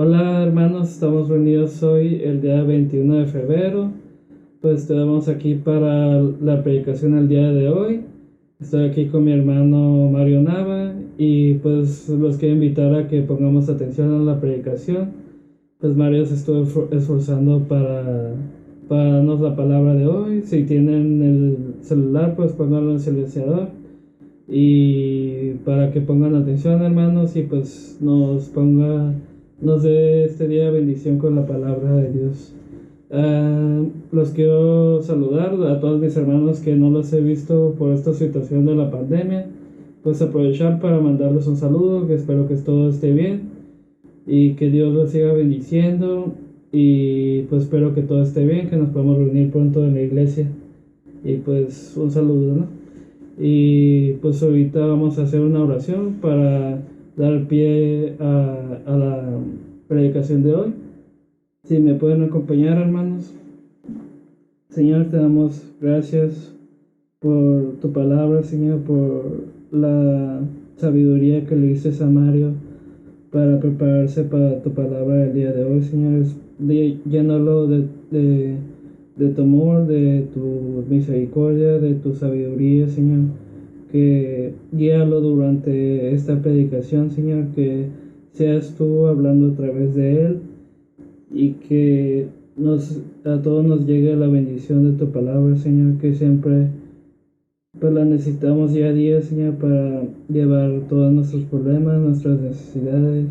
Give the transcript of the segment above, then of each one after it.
Hola hermanos, estamos reunidos hoy el día 21 de febrero. Pues estamos aquí para la predicación el día de hoy. Estoy aquí con mi hermano Mario Nava y pues los quiero invitar a que pongamos atención a la predicación. Pues Mario se estuvo esforzando para darnos la palabra de hoy. Si tienen el celular, pues pónganlo en el silenciador. Y para que pongan atención hermanos y pues nos dé este día bendición con la palabra de Dios. Los quiero saludar a todos mis hermanos que no los he visto por esta situación de la pandemia. Pues aprovechar para mandarles un saludo, que espero que todo esté bien y que Dios los siga bendiciendo. Y pues espero que todo esté bien, que nos podamos reunir pronto en la iglesia. Y pues un saludo, ¿no? Y pues ahorita vamos a hacer una oración para dar pie a la predicación de hoy. Si me pueden acompañar, hermanos. Señor, te damos gracias por tu palabra, Señor, por la sabiduría que le diste a Mario para prepararse para tu palabra el día de hoy, Señor. Llénalo de tu amor, de tu misericordia, de tu sabiduría, Señor. Que guíalo durante esta predicación, Señor, que seas tú hablando a través de él y que a todos nos llegue la bendición de tu palabra, Señor, que siempre pues la necesitamos día a día, Señor, para llevar todos nuestros problemas, nuestras necesidades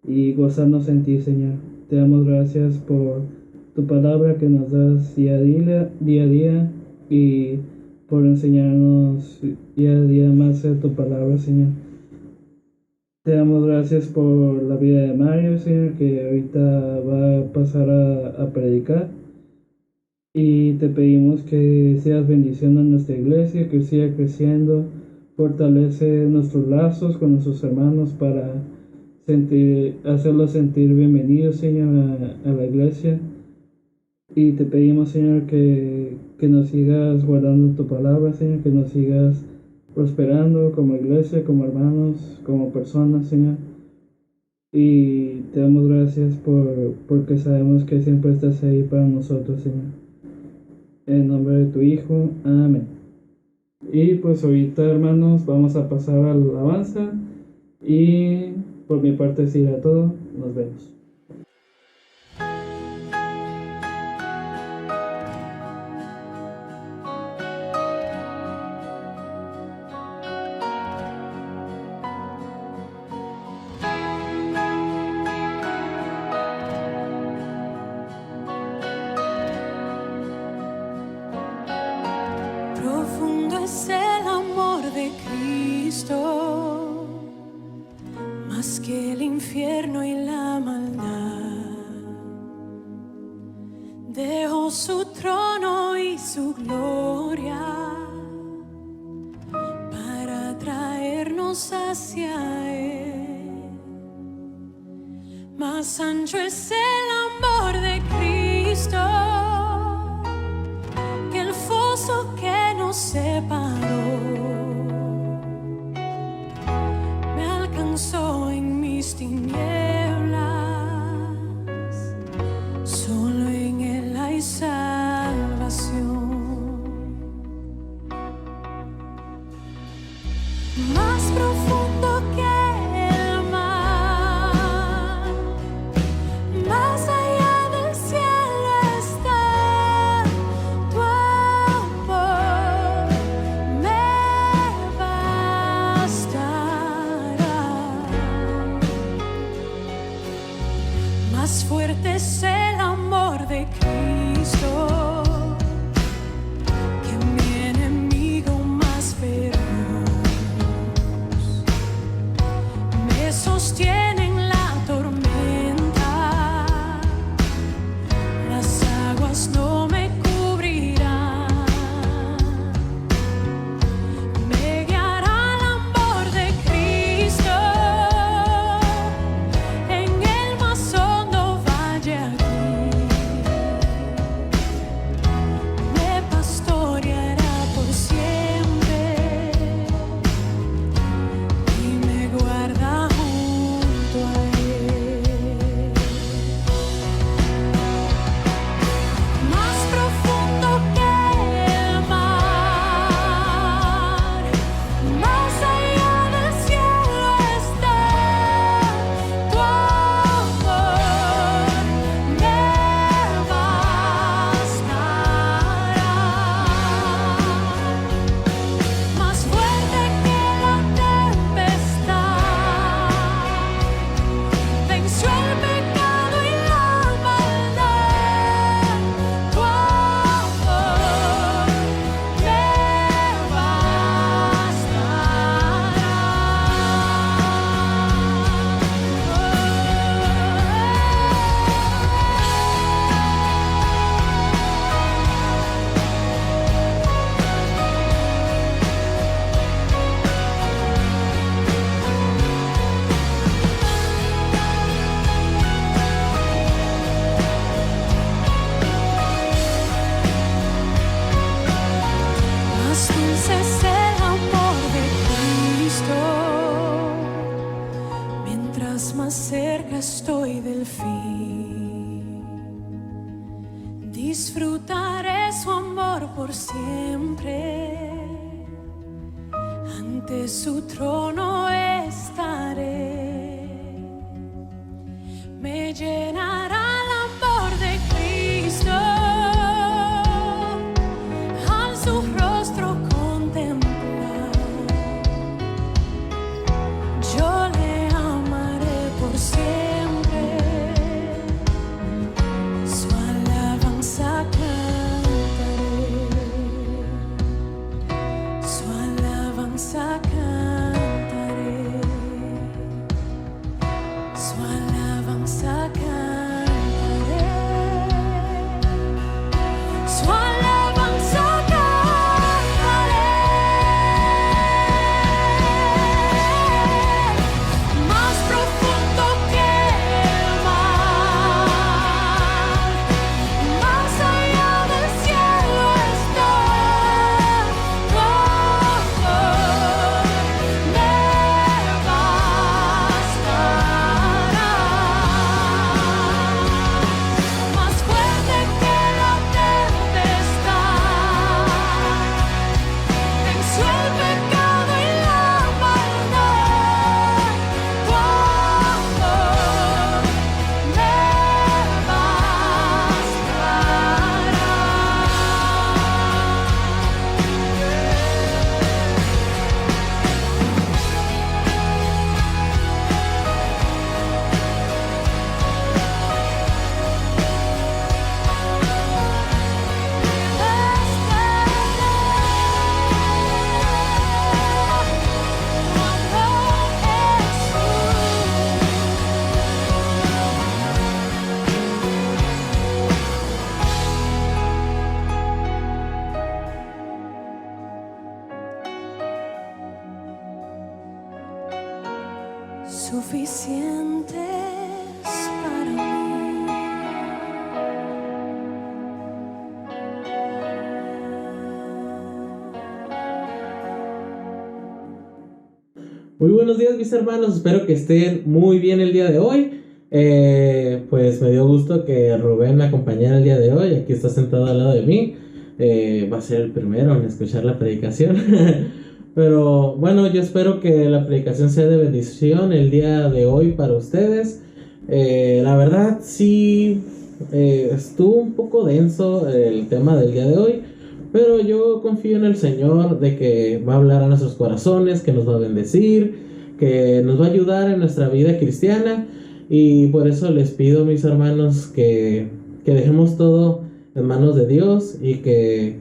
y gozarnos en ti, Señor. Te damos gracias por tu palabra que nos das día a día y por enseñarnos día a día más de tu palabra, Señor. Te damos gracias por la vida de Mario, Señor, que ahorita va a pasar a predicar. Y te pedimos que seas bendición a nuestra iglesia, que siga creciendo, fortalece nuestros lazos con nuestros hermanos para hacerlos sentir bienvenidos, Señor, a la iglesia. Y te pedimos, Señor, que nos sigas guardando tu palabra, Señor, que nos sigas prosperando como iglesia, como hermanos, como personas, Señor. Y te damos gracias porque sabemos que siempre estás ahí para nosotros, Señor. En nombre de tu Hijo, amén. Y pues ahorita, hermanos, vamos a pasar a la alabanza. Y por mi parte será todo. Nos vemos. Profundo es el amor de Cristo, más que el infierno y la maldad. Dejó su trono y su gloria para traernos hacia Él. Más ancho es el amor de Cristo que el foso que nos separó. Me alcanzó en mis tinieblas, solo en Él hay salvación. Más profundo que el mar, más allá del cielo está tu amor, me bastará. Más fuerte es el amor de Cristo que mi enemigo más feroz. disfrutaré su amor por siempre. Ante su trono estaré. Me llenará el amor de Cristo. Al su rostro contemplar, yo le amaré por siempre. Su alabanza cantaré. Su alabanza cantaré. Su alabanza cantaré. Su alabanza cantaré. Más profundo que el mar, más allá del cielo está. Me bastará. Más fuerte que la tempestad, venció el pecado y la maldad. Me suficientes para mí. Muy buenos días, mis hermanos, espero que estén muy bien el día de hoy. Pues me dio gusto que Rubén me acompañara el día de hoy. Aquí está sentado al lado de mí. Va a ser el primero en escuchar la predicación. Pero bueno, yo espero que la predicación sea de bendición el día de hoy para ustedes. La verdad sí, estuvo un poco denso el tema del día de hoy, pero yo confío en el Señor de que va a hablar a nuestros corazones, que nos va a bendecir, que nos va a ayudar en nuestra vida cristiana. Y por eso les pido, mis hermanos, que dejemos todo en manos de Dios y que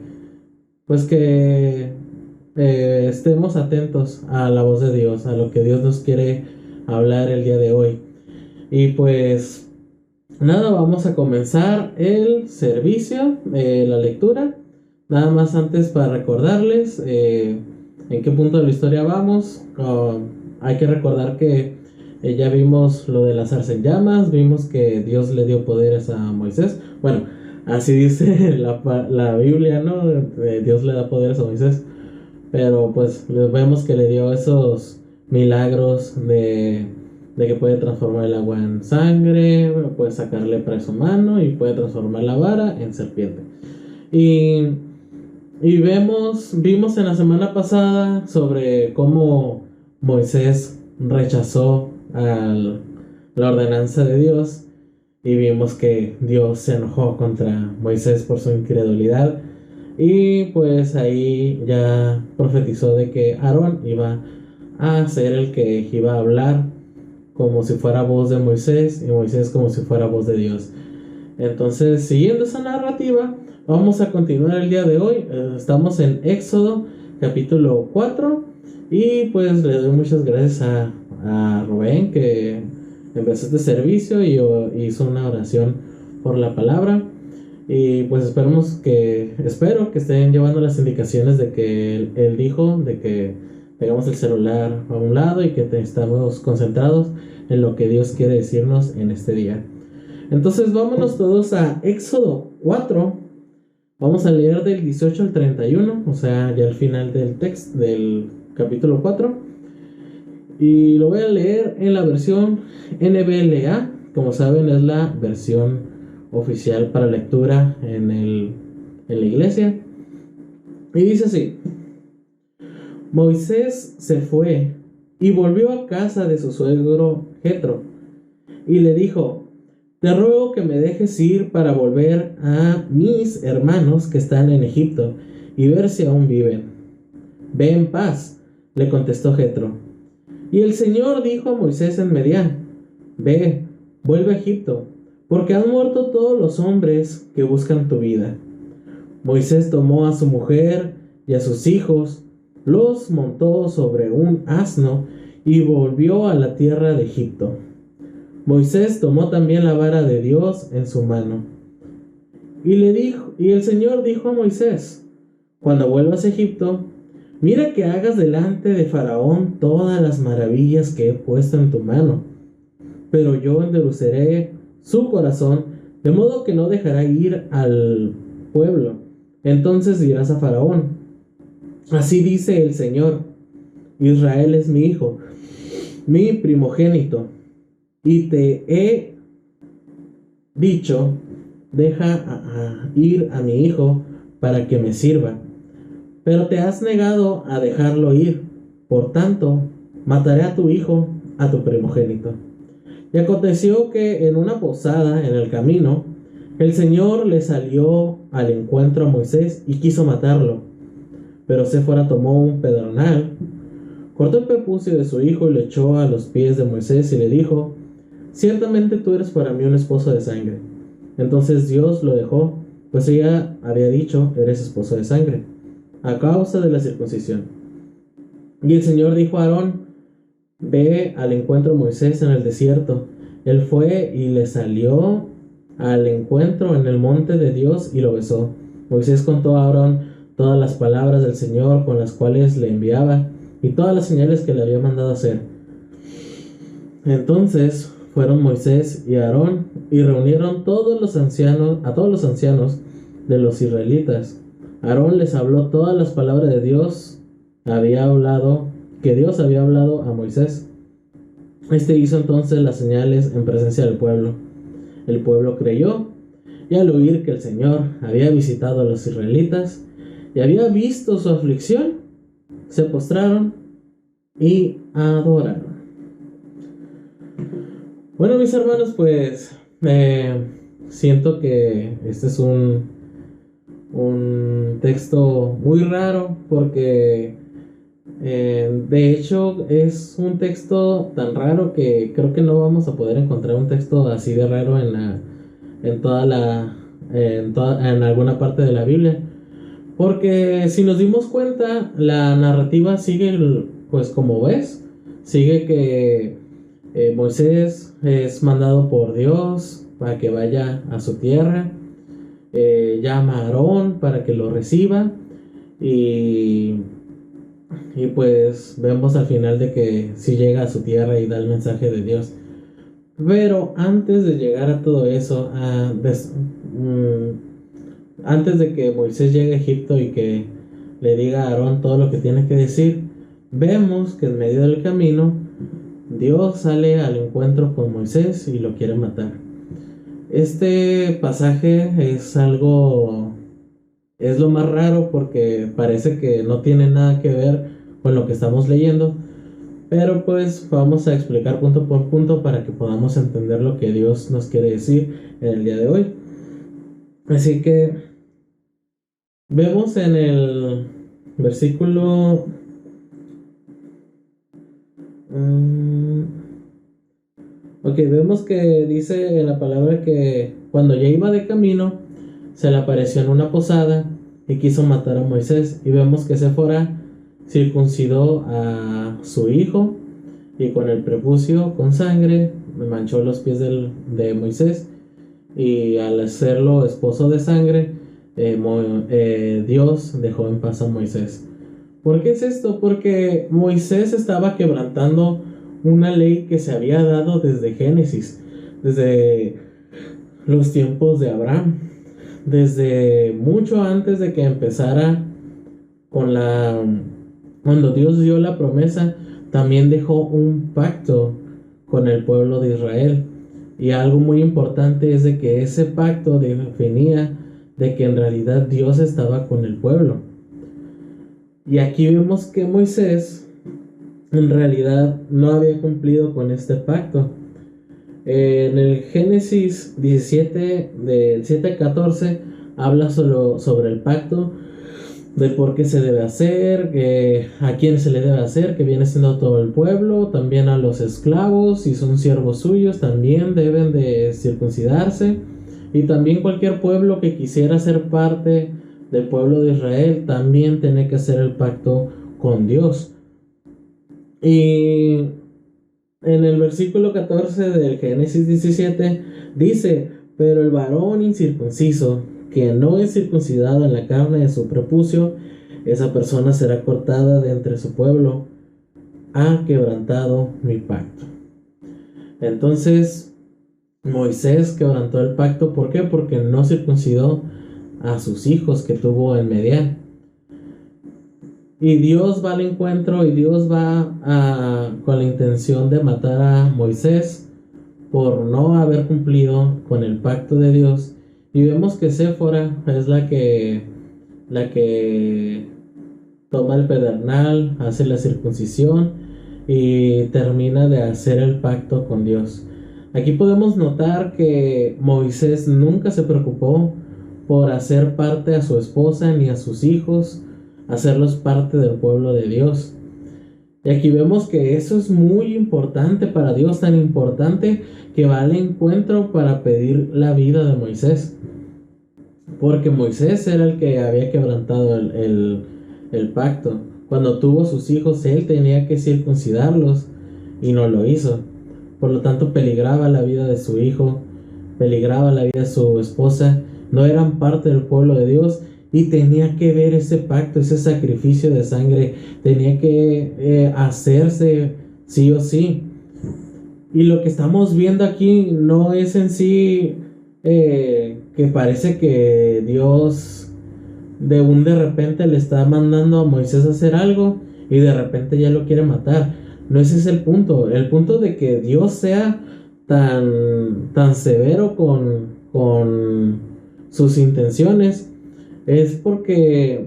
estemos atentos a la voz de Dios, a lo que Dios nos quiere hablar el día de hoy. Y pues nada, vamos a comenzar el servicio, la lectura. Nada más antes para recordarles en qué punto de la historia vamos. Hay que recordar que ya vimos lo de las zarza en llamas, vimos que Dios le dio poderes a Moisés. Bueno, así dice la Biblia, ¿no? Dios le da poderes a Moisés. Pero pues vemos que le dio esos milagros de que puede transformar el agua en sangre, puede sacar lepra de su mano y puede transformar la vara en serpiente. Y vimos en la semana pasada sobre cómo Moisés rechazó la ordenanza de Dios, y vimos que Dios se enojó contra Moisés por su incredulidad. Y pues ahí ya profetizó de que Aarón iba a ser el que iba a hablar como si fuera voz de Moisés y Moisés como si fuera voz de Dios. Entonces, siguiendo esa narrativa, vamos a continuar el día de hoy. Estamos en Éxodo capítulo 4 y pues le doy muchas gracias a Rubén, que empezó este servicio y hizo una oración por la palabra. Y pues espero que estén llevando las indicaciones de que él dijo, de que tengamos el celular a un lado y que estamos concentrados en lo que Dios quiere decirnos en este día. Entonces vámonos todos a Éxodo 4. Vamos a leer del 18 al 31, o sea, ya al final del texto del capítulo 4. Y lo voy a leer en la versión NBLA. Como saben, es la versión oficial para lectura en el en la iglesia. Y dice así: Moisés se fue y volvió a casa de su suegro Jetro, y le dijo: Te ruego que me dejes ir para volver a mis hermanos que están en Egipto y ver si aún viven. Ve en paz, le contestó Jetro. Y el Señor dijo a Moisés en Midian: Ve, vuelve a Egipto, porque han muerto todos los hombres que buscan tu vida. Moisés tomó a su mujer y a sus hijos, los montó sobre un asno y volvió a la tierra de Egipto. Moisés tomó también la vara de Dios en su mano. Y el Señor dijo a Moisés: Cuando vuelvas a Egipto, mira que hagas delante de Faraón todas las maravillas que he puesto en tu mano. Pero yo endureceré su corazón, de modo que no dejará ir al pueblo. Entonces dirás a Faraón: Así dice el Señor: Israel es mi hijo, mi primogénito, y te he dicho: Deja ir a mi hijo para que me sirva. Pero te has negado a dejarlo ir. Por tanto, mataré a tu hijo, a tu primogénito. Y aconteció que en una posada en el camino, el Señor le salió al encuentro a Moisés y quiso matarlo. Pero Séfora tomó un pedernal, cortó el prepucio de su hijo y lo echó a los pies de Moisés y le dijo: Ciertamente tú eres para mí un esposo de sangre. Entonces Dios lo dejó, pues ella había dicho: Eres esposo de sangre, a causa de la circuncisión. Y el Señor dijo a Aarón: Ve al encuentro de Moisés en el desierto. Él fue y le salió al encuentro en el monte de Dios y lo besó. Moisés contó a Aarón todas las palabras del Señor con las cuales le enviaba y todas las señales que le había mandado hacer. Entonces fueron Moisés y Aarón y reunieron a todos los ancianos de los israelitas. Aarón les habló todas las palabras de Dios que Dios había hablado a Moisés. Este hizo entonces las señales en presencia del pueblo. El pueblo creyó, y al oír que el Señor había visitado a los israelitas y había visto su aflicción, se postraron y adoraron. Bueno, mis hermanos, pues siento que este es un texto muy raro, porque de hecho es un texto tan raro que creo que no vamos a poder encontrar un texto así de raro en alguna parte de la Biblia. Porque si nos dimos cuenta, la narrativa sigue, pues como ves, sigue que Moisés es mandado por Dios para que vaya a su tierra, llama a Aarón para que lo reciba, y pues vemos al final de que sí llega a su tierra y da el mensaje de Dios. Pero antes de llegar a todo eso, antes de que Moisés llegue a Egipto y que le diga a Aarón todo lo que tiene que decir, vemos que en medio del camino Dios sale al encuentro con Moisés y lo quiere matar. Este pasaje es lo más raro, porque parece que no tiene nada que ver con lo que estamos leyendo, pero pues vamos a explicar punto por punto para que podamos entender lo que Dios nos quiere decir en el día de hoy. Así que vemos en el versículo vemos que dice en la palabra que cuando ya iba de camino se le apareció en una posada y quiso matar a Moisés, y vemos que Séfora circuncidó a su hijo y con el prepucio con sangre manchó los pies de Moisés, y al hacerlo esposo de sangre, Dios dejó en paz a Moisés. ¿Por qué es esto? Porque Moisés estaba quebrantando una ley que se había dado desde Génesis, desde los tiempos de Abraham, desde mucho antes de que empezara cuando Dios dio la promesa. También dejó un pacto con el pueblo de Israel, y algo muy importante es de que ese pacto definía de que en realidad Dios estaba con el pueblo. Y aquí vemos que Moisés en realidad no había cumplido con este pacto. En el Génesis 17, del 7 al 14, habla solo sobre el pacto, de por qué se debe hacer, a quién se le debe hacer, que viene siendo todo el pueblo, también a los esclavos, si son siervos suyos, también deben de circuncidarse, y también cualquier pueblo que quisiera ser parte del pueblo de Israel, también tiene que hacer el pacto con Dios. Y en el versículo 14 del Génesis 17 dice: pero el varón incircunciso, que no es circuncidado en la carne de su prepucio, esa persona será cortada de entre su pueblo, ha quebrantado mi pacto. Entonces Moisés quebrantó el pacto. ¿Por qué? Porque no circuncidó a sus hijos que tuvo en Medián. Y Dios va al encuentro, y Dios va con la intención de matar a Moisés por no haber cumplido con el pacto de Dios. Y vemos que Séfora es la que toma el pedernal, hace la circuncisión y termina de hacer el pacto con Dios. Aquí podemos notar que Moisés nunca se preocupó por hacer parte a su esposa ni a sus hijos, hacerlos parte del pueblo de Dios. Y aquí vemos que eso es muy importante para Dios, tan importante que va al encuentro para pedir la vida de Moisés. Porque Moisés era el que había quebrantado el pacto. Cuando tuvo sus hijos, él tenía que circuncidarlos y no lo hizo. Por lo tanto, peligraba la vida de su hijo, peligraba la vida de su esposa. No eran parte del pueblo de Dios. Y tenía que ver ese pacto, ese sacrificio de sangre, tenía que hacerse sí o sí. Y lo que estamos viendo aquí no es en sí que parece que Dios de repente le está mandando a Moisés a hacer algo y de repente ya lo quiere matar. No, ese es el punto. El punto de que Dios sea tan severo con sus intenciones es porque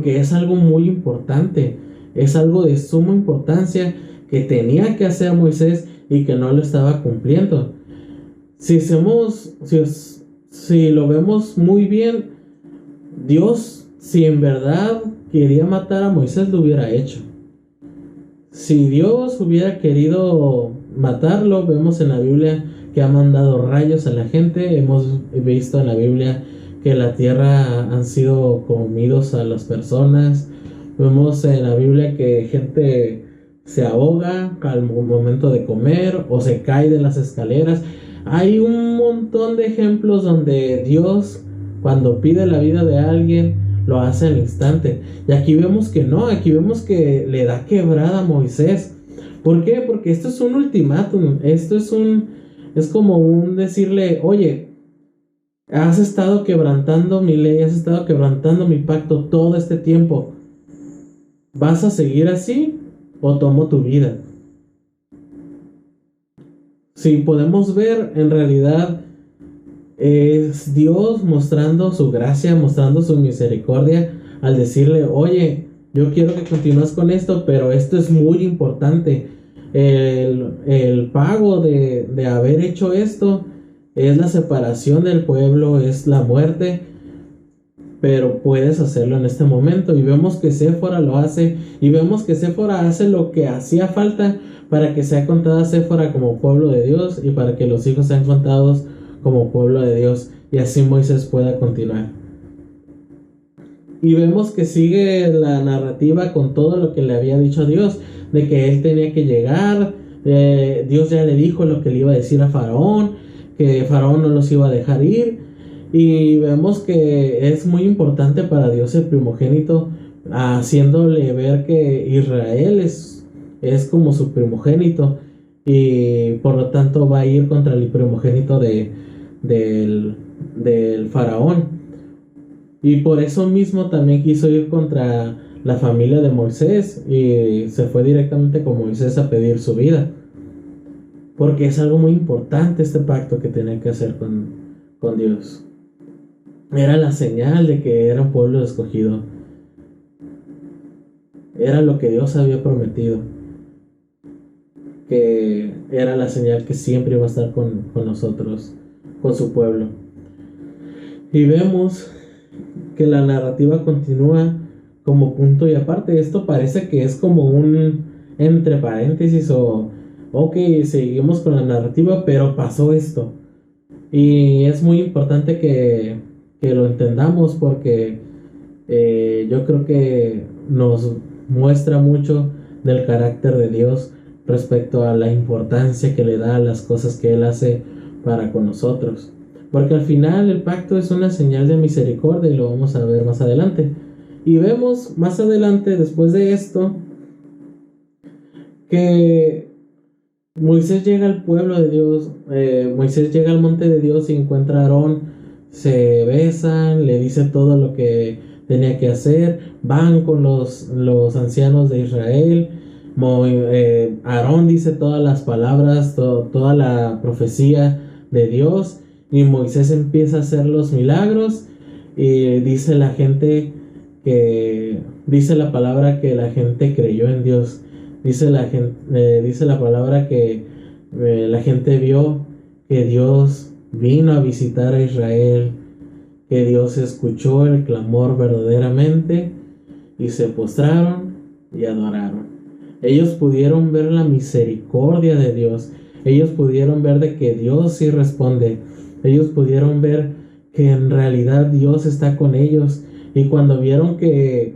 es algo muy importante, es algo de suma importancia que tenía que hacer Moisés y que no lo estaba cumpliendo. Si lo vemos muy bien, Dios, si en verdad quería matar a Moisés, lo hubiera hecho. Si Dios hubiera querido matarlo, vemos en la Biblia que ha mandado rayos a la gente. Hemos visto en la Biblia que la tierra han sido comidos a las personas. Vemos en la Biblia que gente se ahoga al momento de comer o se cae de las escaleras. Hay un montón de ejemplos donde Dios, cuando pide la vida de alguien, lo hace al instante. Y aquí vemos que no, aquí vemos que le da quebrada a Moisés. ¿Por qué? Porque esto es un ultimátum. Esto es como un decirle: oye, has estado quebrantando mi ley, has estado quebrantando mi pacto todo este tiempo. ¿Vas a seguir así o tomo tu vida? Si podemos ver, en realidad es Dios mostrando su gracia, mostrando su misericordia al decirle: oye, yo quiero que continúes con esto, pero esto es muy importante. El pago de haber hecho esto es la separación del pueblo, es la muerte, pero puedes hacerlo en este momento. Y vemos que Séfora lo hace, y vemos que Séfora hace lo que hacía falta para que sea contada Séfora como pueblo de Dios y para que los hijos sean contados como pueblo de Dios, y así Moisés pueda continuar. Y vemos que sigue la narrativa con todo lo que le había dicho a Dios, de que él tenía que llegar. Dios ya le dijo lo que le iba a decir a Faraón, que Faraón no los iba a dejar ir. Y vemos que es muy importante para Dios el primogénito, haciéndole ver que Israel es como su primogénito, y por lo tanto va a ir contra el primogénito del Faraón. Y por eso mismo también quiso ir contra la familia de Moisés y se fue directamente con Moisés a pedir su vida, porque es algo muy importante este pacto que tenía que hacer con Dios. era la señal de que era un pueblo escogido. Era lo que Dios había prometido, que era la señal que siempre iba a estar con nosotros, con su pueblo. Y vemos que la narrativa continúa como punto y aparte. Esto parece que es como un entre paréntesis o ok, seguimos con la narrativa, pero pasó esto. Y es muy importante que lo entendamos porque yo creo que nos muestra mucho del carácter de Dios respecto a la importancia que le da a las cosas que Él hace para con nosotros. Porque al final el pacto es una señal de misericordia y lo vamos a ver más adelante. Y vemos más adelante, después de esto, que Moisés llega al pueblo de Dios, Moisés llega al monte de Dios y encuentra a Aarón, se besan, le dice todo lo que tenía que hacer, van con los ancianos de Israel, Aarón dice todas las palabras, toda la profecía de Dios y Moisés empieza a hacer los milagros y dice la gente que, dice la palabra que la gente creyó en Dios. Dice la palabra que la gente vio que Dios vino a visitar a Israel, que Dios escuchó el clamor verdaderamente y se postraron y adoraron. Ellos pudieron ver la misericordia de Dios. Ellos pudieron ver de que Dios sí responde. Ellos pudieron ver que en realidad Dios está con ellos. Y cuando vieron que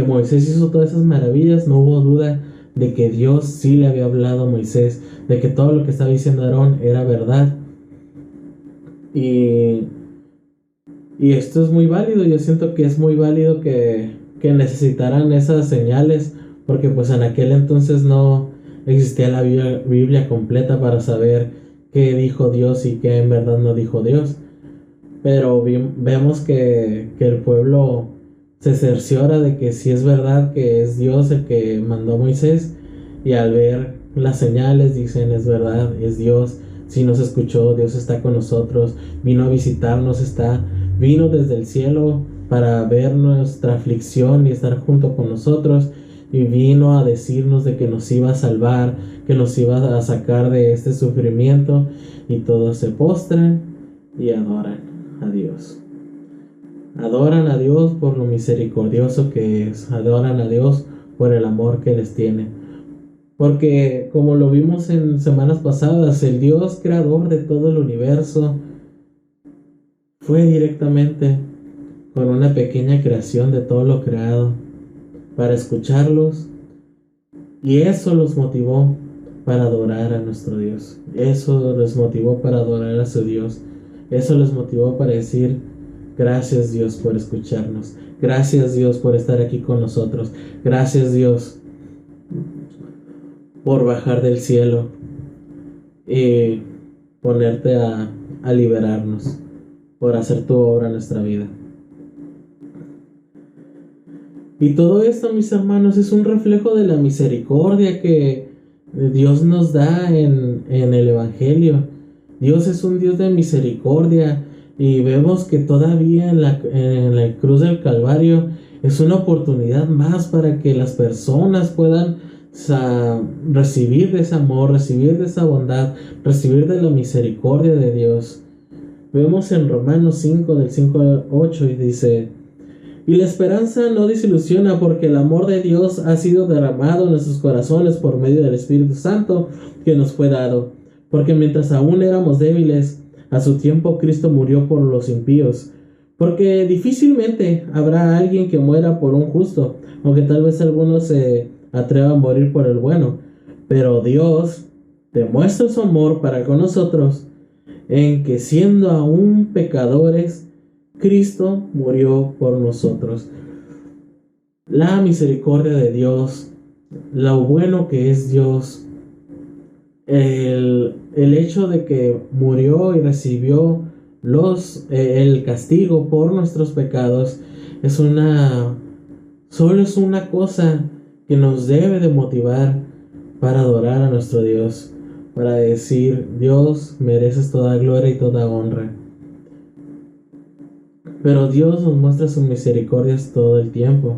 Moisés hizo todas esas maravillas, no hubo duda de que Dios sí le había hablado a Moisés, de que todo lo que estaba diciendo Aarón era verdad. Y esto es muy válido. Yo siento que es muy válido que necesitaran esas señales, porque pues en aquel entonces no existía la Biblia completa para saber qué dijo Dios y qué en verdad no dijo Dios. Pero vemos que el pueblo se cerciora de que sí es verdad que es Dios el que mandó a Moisés, y al ver las señales dicen es verdad, es Dios, sí nos escuchó, Dios está con nosotros, vino a visitarnos, vino desde el cielo para ver nuestra aflicción y estar junto con nosotros, y vino a decirnos de que nos iba a salvar, que nos iba a sacar de este sufrimiento, y todos se postran y adoran a Dios. Adoran a Dios por lo misericordioso que es. Adoran a Dios por el amor que les tiene. Porque como lo vimos en semanas pasadas, el Dios creador de todo el universo fue directamente con una pequeña creación de todo lo creado para escucharlos. Y eso los motivó para adorar a nuestro Dios. Eso les motivó para adorar a su Dios. Eso les motivó para decir: gracias Dios por escucharnos. Gracias Dios por estar aquí con nosotros. Gracias Dios por bajar del cielo y ponerte a liberarnos, por hacer tu obra en nuestra vida. Y todo esto, mis hermanos, es un reflejo de la misericordia que Dios nos da en el Evangelio. Dios es un Dios de misericordia. Y vemos que todavía en la cruz del Calvario es una oportunidad más para que las personas puedan recibir de ese amor, recibir de esa bondad, recibir de la misericordia de Dios. Vemos en Romanos 5, del 5 al 8, y dice: y la esperanza no desilusiona, porque el amor de Dios ha sido derramado en nuestros corazones por medio del Espíritu Santo que nos fue dado. Porque mientras aún éramos débiles, a su tiempo Cristo murió por los impíos. Porque difícilmente habrá alguien que muera por un justo, aunque tal vez algunos se atrevan a morir por el bueno. Pero Dios demuestra su amor para con nosotros, en que siendo aún pecadores, Cristo murió por nosotros. La misericordia de Dios, lo bueno que es Dios, el hecho de que murió y recibió el castigo por nuestros pecados, solo es una cosa que nos debe de motivar para adorar a nuestro Dios, para decir: Dios, mereces toda gloria y toda honra. Pero Dios nos muestra sus misericordias todo el tiempo.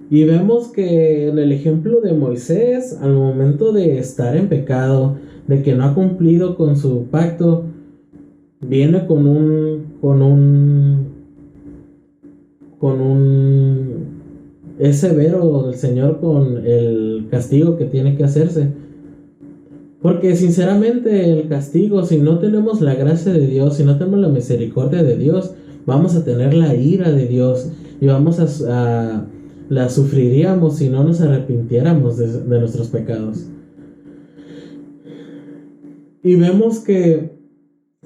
Y vemos que en el ejemplo de Moisés, al momento de estar en pecado, de que no ha cumplido con su pacto, viene con es severo el Señor con el castigo que tiene que hacerse. Porque sinceramente el castigo, si no tenemos la gracia de Dios, si no tenemos la misericordia de Dios, vamos a tener la ira de Dios y la sufriríamos si no nos arrepintiéramos de nuestros pecados. Y vemos que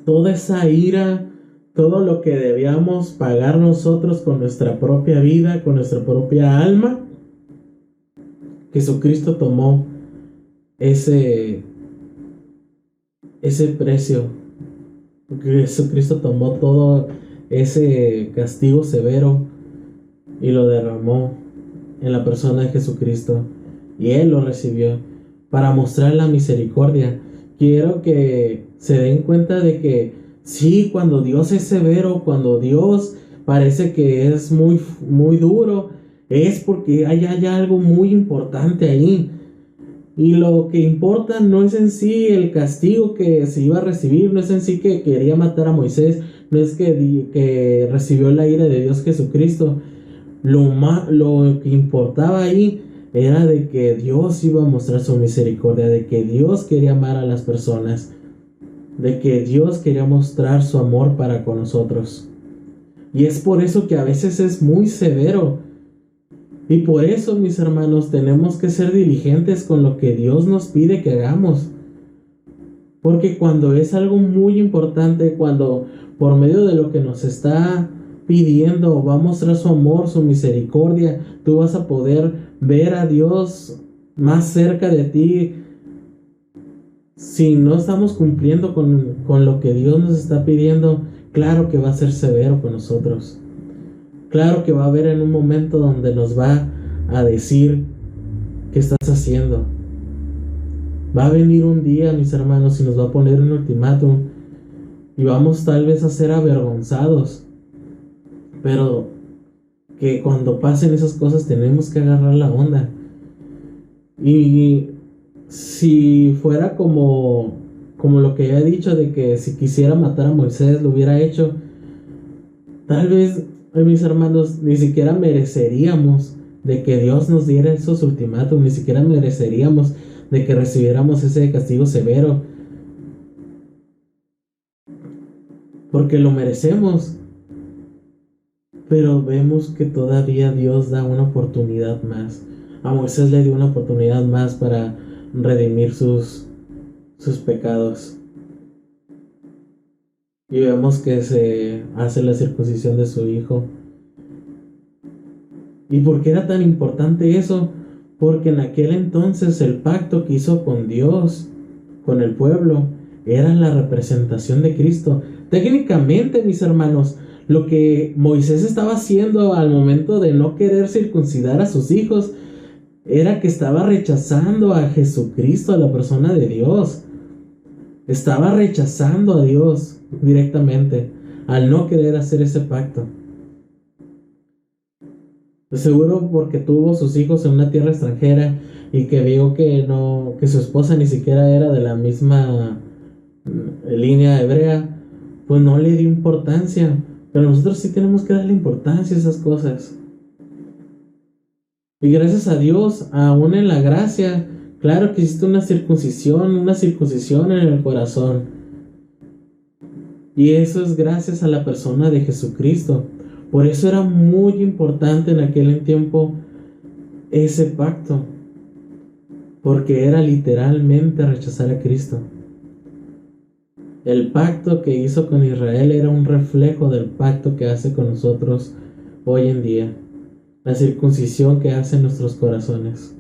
toda esa ira, todo lo que debíamos pagar nosotros con nuestra propia vida, con nuestra propia alma, Jesucristo tomó ese precio. Jesucristo tomó todo ese castigo severo y lo derramó en la persona de Jesucristo, y Él lo recibió para mostrar la misericordia. Quiero que se den cuenta de que sí, cuando Dios es severo, cuando Dios parece que es muy, muy duro, es porque hay algo muy importante ahí. Y lo que importa no es en sí el castigo que se iba a recibir, no es en sí que quería matar a Moisés, no es que recibió la ira de Dios Jesucristo. Lo que importaba ahí era de que Dios iba a mostrar su misericordia, de que Dios quería amar a las personas, de que Dios quería mostrar su amor para con nosotros. Y es por eso que a veces es muy severo. Y por eso, mis hermanos, tenemos que ser diligentes con lo que Dios nos pide que hagamos. Porque cuando es algo muy importante, cuando por medio de lo que nos está pidiendo va a mostrar su amor, su misericordia, tú vas a poder ver a Dios más cerca de ti. Si no estamos cumpliendo con lo que Dios nos está pidiendo, claro que va a ser severo con nosotros. Claro que va a haber en un momento donde nos va a decir: ¿qué estás haciendo? Va a venir un día, mis hermanos, y nos va a poner un ultimátum, y vamos tal vez a ser avergonzados. Pero que cuando pasen esas cosas tenemos que agarrar la onda. Y si fuera como lo que ya he dicho, de que si quisiera matar a Moisés lo hubiera hecho, tal vez, mis hermanos, ni siquiera mereceríamos de que Dios nos diera esos ultimátum, ni siquiera mereceríamos de que recibiéramos ese castigo severo, porque lo merecemos. Pero vemos que todavía Dios da una oportunidad más. A Moisés le dio una oportunidad más para redimir sus pecados. Y vemos que se hace la circuncisión de su hijo. ¿Y por qué era tan importante eso? Porque en aquel entonces el pacto que hizo con Dios, con el pueblo, era la representación de Cristo. Técnicamente, mis hermanos, lo que Moisés estaba haciendo al momento de no querer circuncidar a sus hijos era que estaba rechazando a Jesucristo, a la persona de Dios. Estaba rechazando a Dios directamente al no querer hacer ese pacto. De seguro porque tuvo sus hijos en una tierra extranjera y que vio que su esposa ni siquiera era de la misma línea hebrea, pues no le dio importancia. Pero nosotros sí tenemos que darle importancia a esas cosas. Y gracias a Dios, aún en la gracia, claro que existe una circuncisión en el corazón. Y eso es gracias a la persona de Jesucristo. Por eso era muy importante en aquel tiempo ese pacto. Porque era literalmente rechazar a Cristo. El pacto que hizo con Israel era un reflejo del pacto que hace con nosotros hoy en día. La circuncisión que hace en nuestros corazones.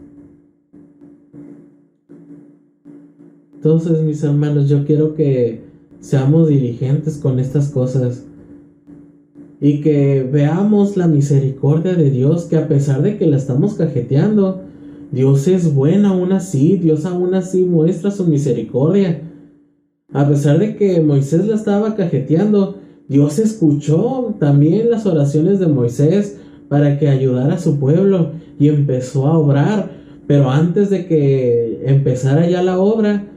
Entonces, mis hermanos, yo quiero que seamos diligentes con estas cosas y que veamos la misericordia de Dios, que a pesar de que la estamos cajeteando, Dios es bueno aún así. Dios aún así muestra su misericordia. A pesar de que Moisés la estaba cajeteando, Dios escuchó también las oraciones de Moisés para que ayudara a su pueblo y empezó a obrar. Pero antes de que empezara ya la obra,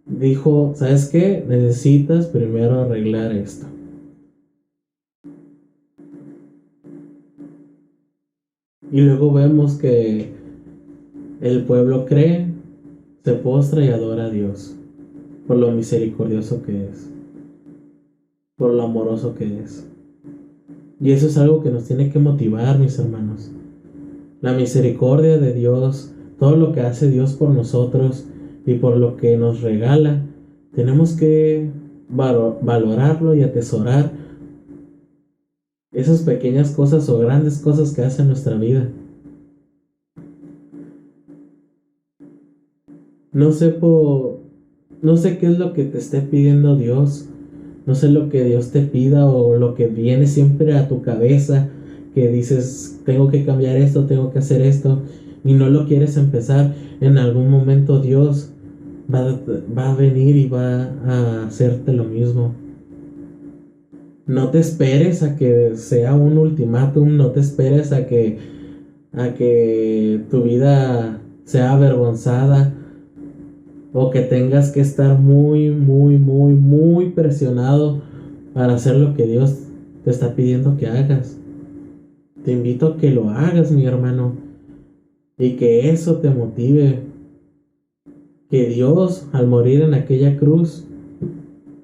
dijo, ¿sabes qué? Necesitas primero arreglar esto. Y luego vemos que el pueblo cree, se postra y adora a Dios por lo misericordioso que es, por lo amoroso que es. Y eso es algo que nos tiene que motivar, mis hermanos. La misericordia de Dios, todo lo que hace Dios por nosotros y por lo que nos regala, tenemos que valorarlo y atesorar esas pequeñas cosas o grandes cosas que hace en nuestra vida. No sé qué es lo que te esté pidiendo Dios. No sé lo que Dios te pida o lo que viene siempre a tu cabeza, que dices, tengo que cambiar esto, tengo que hacer esto, y no lo quieres empezar. En algún momento Dios va a venir y va a hacerte lo mismo. No te esperes a que sea un ultimátum, no te esperes a que tu vida sea avergonzada o que tengas que estar muy presionado para hacer lo que Dios te está pidiendo que hagas. Te invito a que lo hagas, mi hermano, y que eso te motive. Que Dios, al morir en aquella cruz,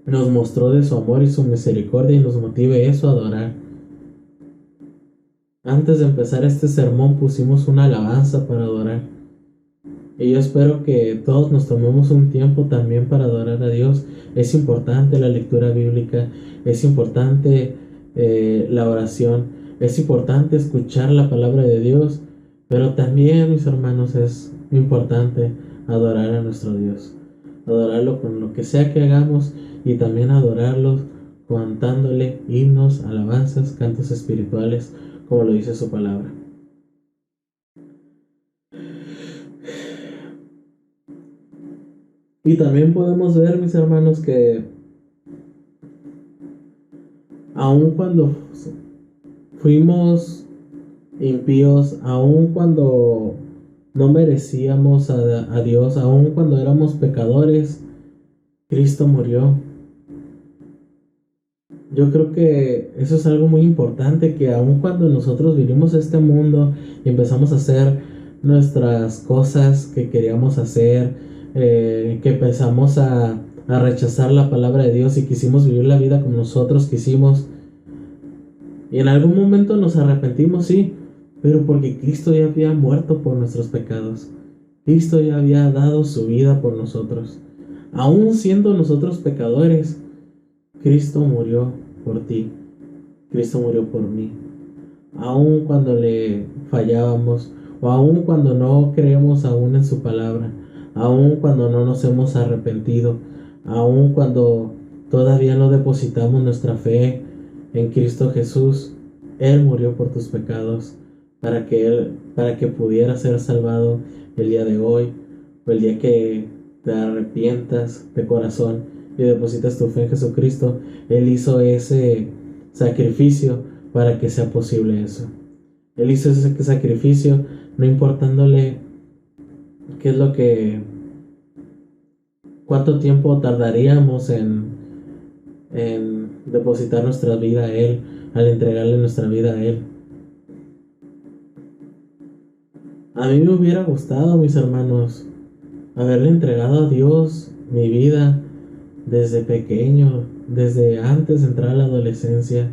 nos mostró de su amor y su misericordia y nos motive eso a adorar. Antes de empezar este sermón pusimos una alabanza para adorar. Y yo espero que todos nos tomemos un tiempo también para adorar a Dios. Es importante la lectura bíblica, es importante la oración, es importante escuchar la palabra de Dios, pero también, mis hermanos, es importante adorar a nuestro Dios. Adorarlo con lo que sea que hagamos y también adorarlo cantándole himnos, alabanzas, cantos espirituales, como lo dice su palabra. Y también podemos ver, mis hermanos, que aun cuando fuimos impíos, aun cuando no merecíamos a Dios, aun cuando éramos pecadores, Cristo murió. Yo creo que eso es algo muy importante, que aun cuando nosotros vinimos a este mundo y empezamos a hacer nuestras cosas que queríamos hacer, que empezamos a rechazar la palabra de Dios y quisimos vivir la vida como nosotros quisimos, y en algún momento nos arrepentimos, sí, pero porque Cristo ya había muerto por nuestros pecados. Cristo ya había dado su vida por nosotros. Aún siendo nosotros pecadores, Cristo murió por ti. Cristo murió por mí. Aún cuando le fallábamos, o aún cuando no creemos aún en su palabra, aún cuando no nos hemos arrepentido, aún cuando todavía no depositamos nuestra fe en Cristo Jesús, Él murió por tus pecados para que pudieras ser salvado el día de hoy, o el día que te arrepientas de corazón y depositas tu fe en Jesucristo. Él hizo ese sacrificio para que sea posible eso. Él hizo ese sacrificio no importándole cuánto tiempo tardaríamos en depositar nuestra vida a Él, al entregarle nuestra vida a Él. A mí me hubiera gustado, mis hermanos, haberle entregado a Dios mi vida desde pequeño, desde antes de entrar a la adolescencia.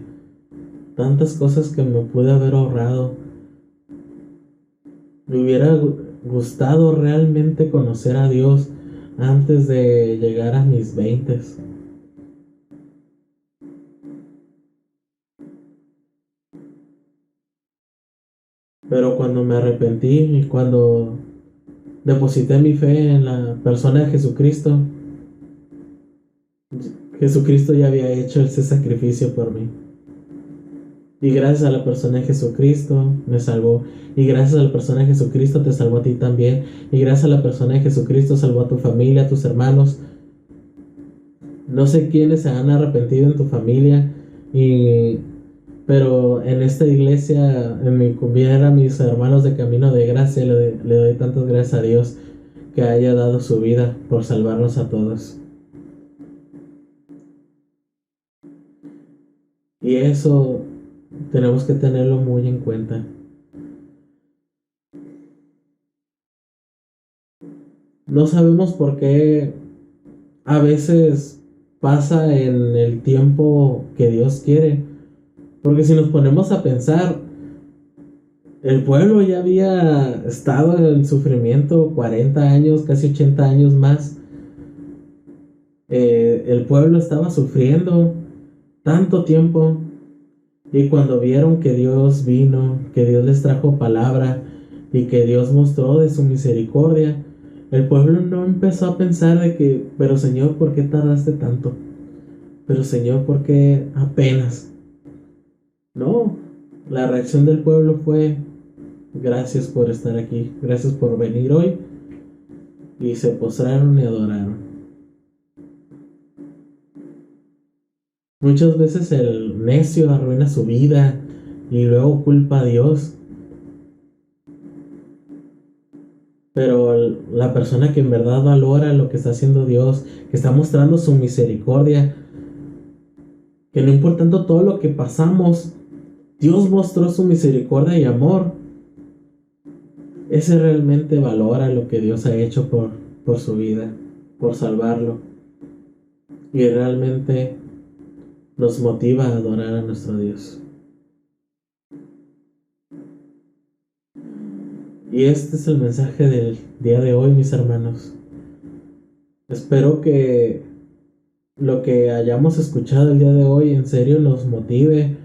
Tantas cosas que me pude haber ahorrado. Me hubiera gustado realmente conocer a Dios antes de llegar a mis 20s. Pero cuando me arrepentí y cuando deposité mi fe en la persona de Jesucristo, Jesucristo ya había hecho ese sacrificio por mí. Y gracias a la persona de Jesucristo me salvó. Y gracias a la persona de Jesucristo te salvó a ti también. Y gracias a la persona de Jesucristo salvó a tu familia, a tus hermanos. No sé quiénes se han arrepentido en tu familia, Pero en esta iglesia, en mi conviene a mis hermanos de Camino de Gracia, le doy tantas gracias a Dios que haya dado su vida por salvarnos a todos. Y eso tenemos que tenerlo muy en cuenta. No sabemos por qué a veces pasa en el tiempo que Dios quiere. Porque si nos ponemos a pensar, el pueblo ya había estado en sufrimiento 40 años, casi 80 años más. El pueblo estaba sufriendo tanto tiempo. Y cuando vieron que Dios vino, que Dios les trajo palabra y que Dios mostró de su misericordia, el pueblo no empezó a pensar de que, pero Señor, ¿por qué tardaste tanto? Pero Señor, ¿por qué apenas? No, la reacción del pueblo fue: gracias por estar aquí, gracias por venir hoy. Y se postraron y adoraron. Muchas veces el necio arruina su vida y luego culpa a Dios. Pero la persona que en verdad valora lo que está haciendo Dios, que está mostrando su misericordia, que no importando todo lo que pasamos, Dios mostró su misericordia y amor. Ese realmente valora lo que Dios ha hecho por su vida, por salvarlo. Y realmente nos motiva a adorar a nuestro Dios. Y este es el mensaje del día de hoy, mis hermanos. Espero que lo que hayamos escuchado el día de hoy en serio nos motive,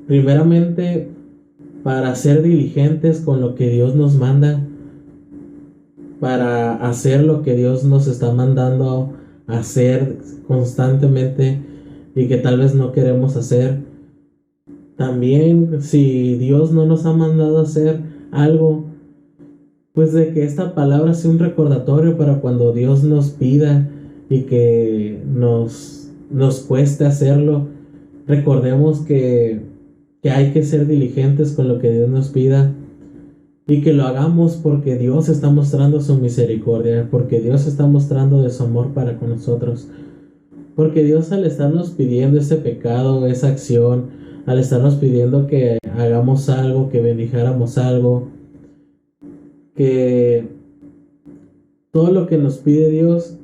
primeramente, para ser diligentes con lo que Dios nos manda, para hacer lo que Dios nos está mandando a hacer constantemente y que tal vez no queremos hacer. También, si Dios no nos ha mandado a hacer algo, pues de que esta palabra sea un recordatorio para cuando Dios nos pida y que nos cueste hacerlo, recordemos que hay que ser diligentes con lo que Dios nos pida y que lo hagamos porque Dios está mostrando su misericordia, porque Dios está mostrando de su amor para con nosotros. Porque Dios, al estarnos pidiendo ese pecado, esa acción, al estarnos pidiendo que hagamos algo, que bendijáramos algo, que todo lo que nos pide Dios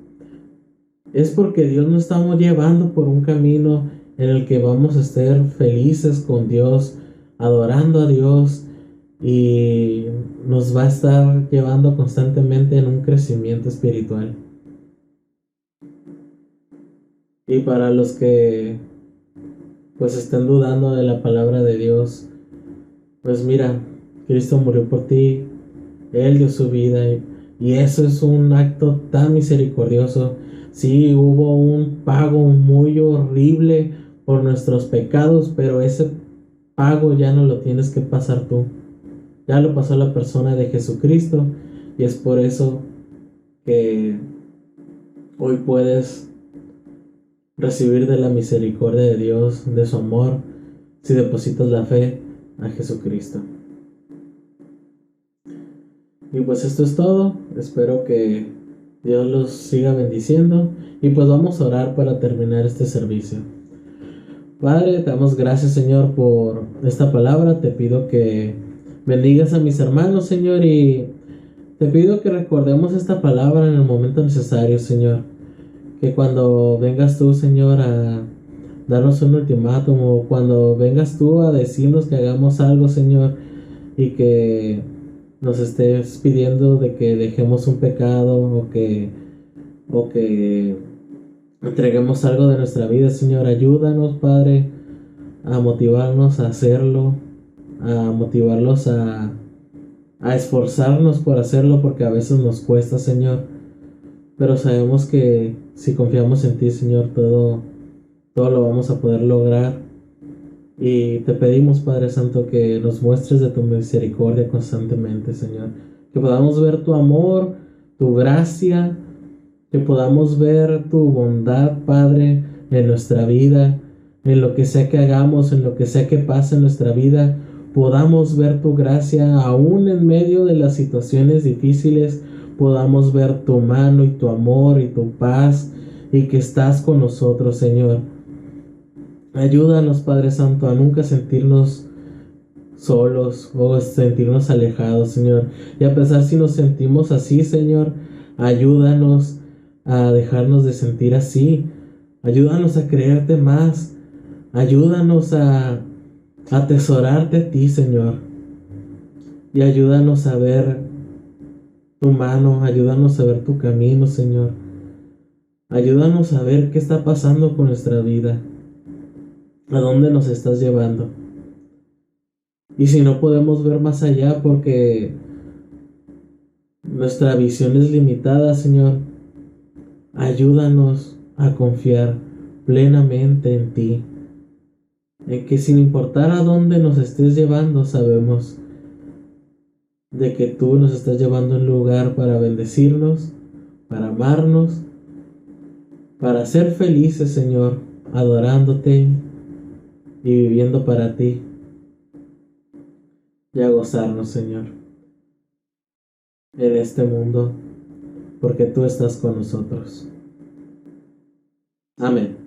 es porque Dios nos está llevando por un camino en el que vamos a estar felices con Dios, adorando a Dios, y nos va a estar llevando constantemente en un crecimiento espiritual. Y para los que pues estén dudando de la palabra de Dios, pues mira, Cristo murió por ti, Él dio su vida, y eso es un acto tan misericordioso. Sí, hubo un pago muy horrible por nuestros pecados, pero ese pago ya no lo tienes que pasar tú, ya lo pasó la persona de Jesucristo, y es por eso que hoy puedes recibir de la misericordia de Dios, de su amor, si depositas la fe a Jesucristo. Y pues esto es todo. Espero que Dios los siga bendiciendo, y pues vamos a orar para terminar este servicio. Padre, te damos gracias, Señor, por esta palabra. Te pido que bendigas a mis hermanos, Señor, y te pido que recordemos esta palabra en el momento necesario, Señor. Que cuando vengas tú, Señor, a darnos un ultimátum, o cuando vengas tú a decirnos que hagamos algo, Señor, y que nos estés pidiendo de que dejemos un pecado, o que entreguemos algo de nuestra vida, Señor, ayúdanos, Padre, a motivarnos a hacerlo, a motivarlos a esforzarnos por hacerlo, porque a veces nos cuesta, Señor, pero sabemos que si confiamos en ti, Señor, todo lo vamos a poder lograr. Y te pedimos, Padre Santo, que nos muestres de tu misericordia constantemente, Señor, que podamos ver tu amor, tu gracia, que podamos ver tu bondad, Padre, en nuestra vida, en lo que sea que hagamos, en lo que sea que pase en nuestra vida, podamos ver tu gracia aún en medio de las situaciones difíciles, podamos ver tu mano y tu amor y tu paz y que estás con nosotros, Señor. Ayúdanos, Padre Santo, a nunca sentirnos solos o sentirnos alejados, Señor. Y a pesar si nos sentimos así, Señor, ayúdanos a dejarnos de sentir así. Ayúdanos a creerte más. Ayúdanos a atesorarte a ti, Señor. Y ayúdanos a ver tu mano, ayúdanos a ver tu camino, Señor. Ayúdanos a ver qué está pasando con nuestra vida. ¿A dónde nos estás llevando? Y si no podemos ver más allá porque nuestra visión es limitada, Señor, ayúdanos a confiar plenamente en ti. En que sin importar a dónde nos estés llevando, sabemos de que tú nos estás llevando a un lugar para bendecirnos, para amarnos, para ser felices, Señor, adorándote y viviendo para ti y a gozarnos, Señor, en este mundo, porque tú estás con nosotros. Amén.